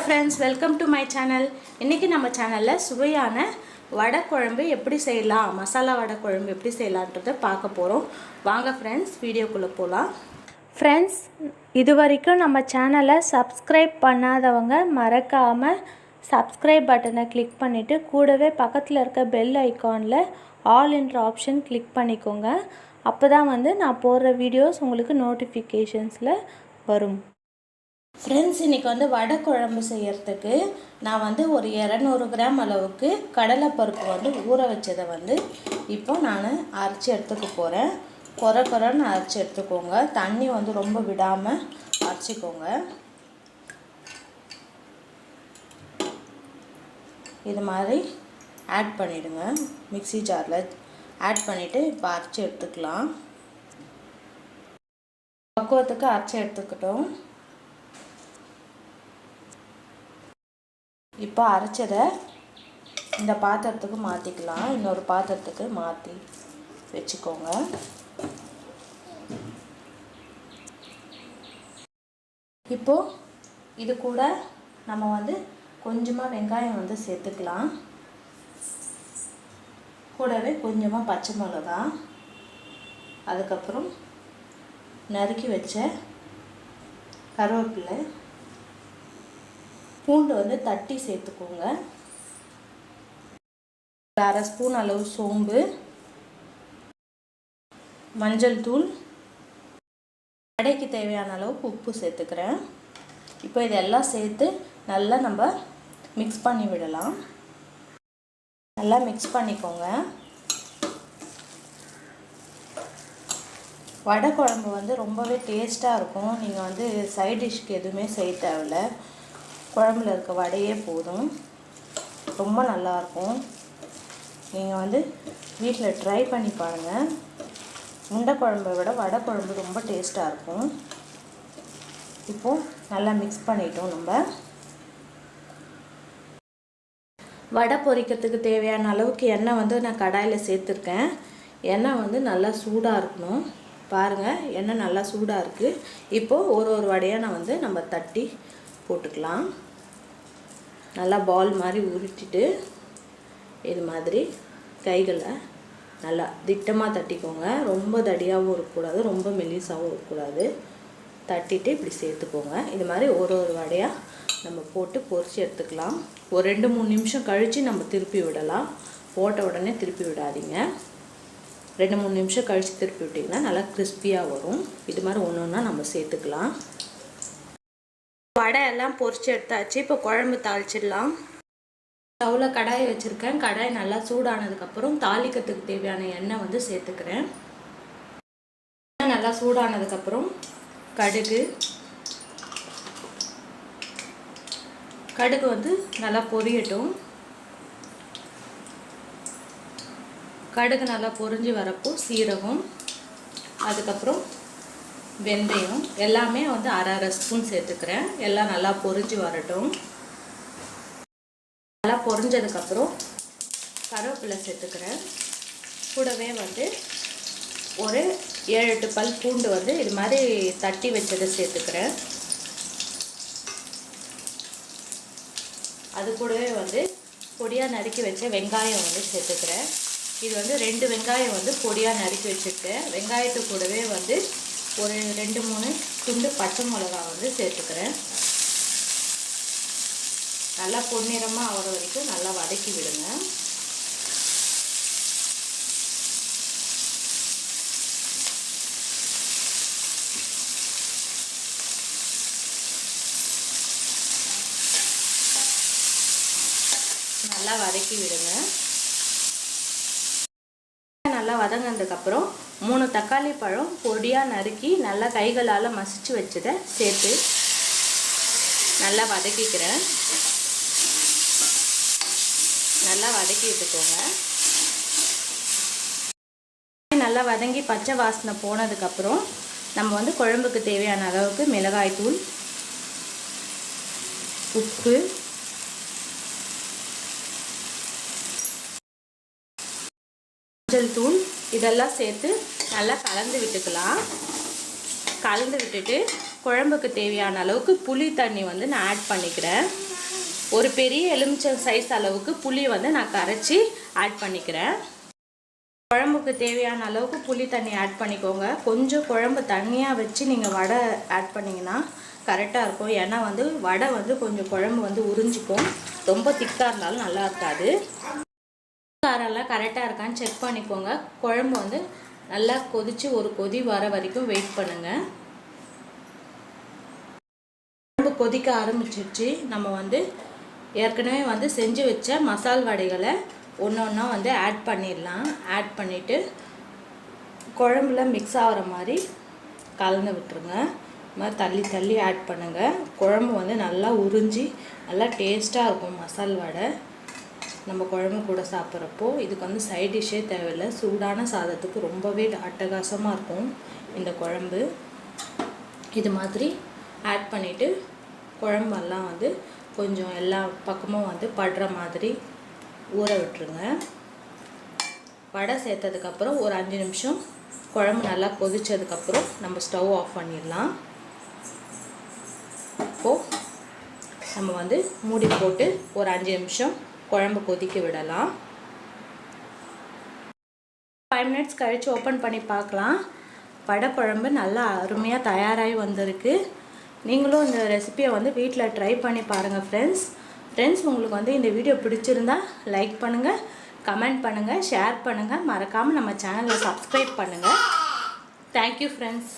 friends, welcome to my channel. இன்னைக்கு நம்ம சேனல்ல சுவையான வடை குழம்பு எப்படி செய்யலாம், மசாலா வடை குழம்பு எப்படி செய்யலாம்ன்றதை பார்க்க போறோம். வாங்க friends, வீடியோக்குள்ள போலாம். Friends, இதுவரைக்கும் நம்ம சேனலை சப்ஸ்கிரைப் பண்ணாதவங்க மறக்காம சப்ஸ்கிரைப் பட்டனை கிளிக் பண்ணிட்டு கூடவே பக்கத்துல இருக்க பெல் ஐகான்ல ஆல் என்ற ஆப்ஷன் கிளிக் பண்ணிக்கோங்க. அப்பதான் நான் போடுற வீடியோஸ் உங்களுக்கு நோட்டிஃபிகேஷன்ஸ்ல வரும். ஃப்ரெண்ட்ஸ், இன்றைக்கி வடை குழம்பு செய்கிறதுக்கு நான் ஒரு 200 கிராம் அளவுக்கு கடலைப்பருப்பு ஊற வச்சதை இப்போ நான் அரைச்சி எடுத்துக்க போகிறேன். கொரன்னு அரைச்சி எடுத்துக்கோங்க. தண்ணி ரொம்ப விடாமல் அரைச்சிக்கோங்க. இது மாதிரி ஆட் பண்ணிவிடுங்க. மிக்ஸி ஜாரில் ஆட் பண்ணிவிட்டு இப்போ அரைச்சி எடுத்துக்கலாம். பக்குவத்துக்கு அரைச்சி எடுத்துக்கிட்டோம். இப்போ அரைச்சதை இந்த பாத்திரத்துக்கு மாற்றிக்கலாம். இன்னொரு பாத்திரத்துக்கு மாற்றி வச்சுக்கோங்க. இப்போது இது கூட நம்ம கொஞ்சமாக வெங்காயம் சேர்த்துக்கலாம். கூடவே கொஞ்சமாக பச்சை மிளகா, அதுக்கப்புறம் நறுக்கி வச்ச கருவேப்பிலை, பூண்டு தட்டி சேர்த்துக்கோங்க. 1/2 ஸ்பூன் அளவு சோம்பு, மஞ்சள் தூள், வடைக்கு தேவையான அளவுக்கு உப்பு சேர்த்துக்கிறேன். இப்போ இதெல்லாம் சேர்த்து நல்லா நம்ம மிக்ஸ் பண்ணி விடலாம். நல்லா மிக்ஸ் பண்ணிக்கோங்க. வடை குழம்பு ரொம்பவே டேஸ்ட்டாக இருக்கும். நீங்கள் சைட் டிஷ்க்கு எதுவுமே செய்ய தேவையில்லை. குழம்புல இருக்க வடையே போதும். ரொம்ப நல்லாயிருக்கும். நீங்கள் வீட்டில் ட்ரை பண்ணி பாருங்கள். உண்டை குழம்பை விட வடை குழம்பு ரொம்ப டேஸ்ட்டாக இருக்கும். இப்போது நல்லா மிக்ஸ் பண்ணிட்டோம். நம்ம வடை பொரிக்கிறதுக்கு தேவையான அளவுக்கு எண்ணெய் நான் கடாயில் சேர்த்துருக்கேன். எண்ணெய் நல்லா சூடாக இருக்கணும். பாருங்கள், எண்ணெய் நல்லா சூடாக இருக்குது. இப்போது ஒரு வடையாக நான் நம்ம தட்டி போட்டுக்கலாம். நல்லா பால் மாதிரி உருட்டிட்டு இது மாதிரி கைகளை நல்லா திட்டமாக தட்டிக்கோங்க. ரொம்ப தடியாகவும் இருக்கக்கூடாது, ரொம்ப மெல்லிசாகவும் இருக்கக்கூடாது. தட்டிட்டு இப்படி சேர்த்துக்கோங்க. இது மாதிரி ஒரு வடையாக நம்ம போட்டு பொரித்து எடுத்துக்கலாம். ஒரு 2-3 நிமிஷம் கழித்து நம்ம திருப்பி விடலாம். போட்ட உடனே திருப்பி விடாதீங்க. 2-3 நிமிஷம் கழித்து திருப்பி விட்டிங்கன்னா நல்லா கிறிஸ்பியாக வரும். இது மாதிரி ஒன்று ஒன்றா நம்ம சேர்த்துக்கலாம். வடை எல்லாம் பொரிச்சு எடுத்தாச்சு. இப்போ குழம்பு தாளிச்சிடலாம். ஸ்டவ்வில் கடாயை வச்சுருக்கேன். கடாய் நல்லா சூடானதுக்கப்புறம் தாளிக்கிறதுக்கு தேவையான எண்ணெய் சேர்த்துக்கிறேன். நல்லா சூடானதுக்கப்புறம் கடுகு நல்லா பொரியட்டும். கடுகு நல்லா பொரிஞ்சு வரப்போ சீரகம், அதுக்கப்புறம் வெந்தயம் எல்லாமே 1/2 ஸ்பூன் சேர்த்துக்கிறேன். எல்லாம் நல்லா பொரிஞ்சு வரட்டும். நல்லா பொரிஞ்சதுக்கப்புறம் கருவேப்பிலை சேர்த்துக்கிறேன். கூடவே ஒரு 7-8 பல் பூண்டு இது மாதிரி தட்டி வச்சதை சேர்த்துக்கிறேன். அது கூடவே பொடியாக நறுக்கி வச்ச வெங்காயம் சேர்த்துக்கிறேன். இது 2 வெங்காயம் பொடியாக நறுக்கி வச்சுருக்கேன். வெங்காயத்து கூடவே ஒரு 2-3 துண்டு பச்சை மிளகா சேர்த்துக்கிறேன். நல்லா பொன்னிறமாக ஆகிற வரைக்கும் நல்லா வதக்கி விடுங்க. நல்லா வதக்கி விடுங்க. நல்லா வதங்கினதுக்கப்புறம் 3 தக்காளி பழம் பொடியாக நறுக்கி நல்லா கைகளால் மசிச்சு வச்சதை சேர்த்து நல்லா வதக்கிக்கிறேன். நல்லா வதக்கி விட்டுக்கோங்க. நல்லா வதங்கி பச்சை வாசனை போனதுக்கப்புறம் நம்ம குழம்புக்கு தேவையான அளவுக்கு மிளகாய் தூள், உப்பு, மஞ்சள் தூள் இதெல்லாம் சேர்த்து நல்லா கலந்து விட்டுக்கலாம். கலந்து விட்டுட்டு குழம்புக்கு தேவையான அளவுக்கு புளி தண்ணி நான் ஆட் பண்ணிக்கிறேன். ஒரு பெரிய எலுமிச்சம் சைஸ் அளவுக்கு புளி வந்து நான் கரைச்சி ஆட் பண்ணிக்கிறேன். குழம்புக்கு தேவையான அளவுக்கு புளி தண்ணி ஆட் பண்ணிக்கோங்க. கொஞ்சம் குழம்பு தண்ணியாக வச்சு நீங்கள் வடை ஆட் பண்ணிங்கன்னா கரெக்டாக இருக்கும். ஏன்னா வந்து வடை வந்து கொஞ்சம் குழம்பு வந்து உறிஞ்சிக்கும். ரொம்ப திக்காக இருந்தாலும் நல்லா இருக்காது. காரெல்லாம் கரெக்டாக இருக்கான்னு செக் பண்ணிக்கோங்க. குழம்பு வந்து நல்லா கொதித்து ஒரு கொதி வர வரைக்கும் வெயிட் பண்ணுங்கள். குழம்பு கொதிக்க ஆரம்பிச்சிருச்சு. நம்ம வந்து ஏற்கனவே வந்து செஞ்சு வச்ச மசால் வடைகளை ஒன்று ஒன்றா வந்து ஆட் பண்ணிடலாம். ஆட் பண்ணிவிட்டு குழம்புல மிக்ஸ் ஆகிற மாதிரி கலந்து விட்டுருங்க. இது மாதிரி தள்ளி தள்ளி ஆட் பண்ணுங்கள். குழம்பு வந்து நல்லா உறிஞ்சி நல்லா டேஸ்ட்டாக இருக்கும் மசால் வடை. நம்ம குழம்பு கூட சாப்பிட்றப்போ இதுக்கு வந்து சைட் டிஷ்ஷே தேவையில்லை. சூடான சாதத்துக்கு ரொம்பவே அட்டகாசமாக இருக்கும் இந்த குழம்பு. இது மாதிரி ஆட் பண்ணிவிட்டு குழம்பெல்லாம் வந்து கொஞ்சம் எல்லா பக்கமும் வந்து படுற மாதிரி ஊற விட்டுருங்க. வடை சேர்த்ததுக்கப்புறம் ஒரு 5 நிமிஷம் குழம்பு நல்லா கொதித்ததுக்கப்புறம் நம்ம ஸ்டவ் ஆஃப் பண்ணிடலாம். இப்போது நம்ம வந்து மூடி போட்டு ஒரு 5 நிமிஷம் குழம்பு கொதிக்க விடலாம். 5 மினிட்ஸ் கழித்து ஓப்பன் பண்ணி பார்க்கலாம். வடை குழம்பு நல்லா அருமையாக தயாராகி வந்திருக்கு. நீங்களும் இந்த ரெசிபியை வந்து வீட்டில் ட்ரை பண்ணி பாருங்கள் ஃப்ரெண்ட்ஸ். உங்களுக்கு வந்து இந்த வீடியோ பிடிச்சிருந்தா லைக் பண்ணுங்கள், கமெண்ட் பண்ணுங்கள், ஷேர் பண்ணுங்கள். மறக்காமல் நம்ம சேனலை சப்ஸ்கிரைப் பண்ணுங்கள். Thank you friends.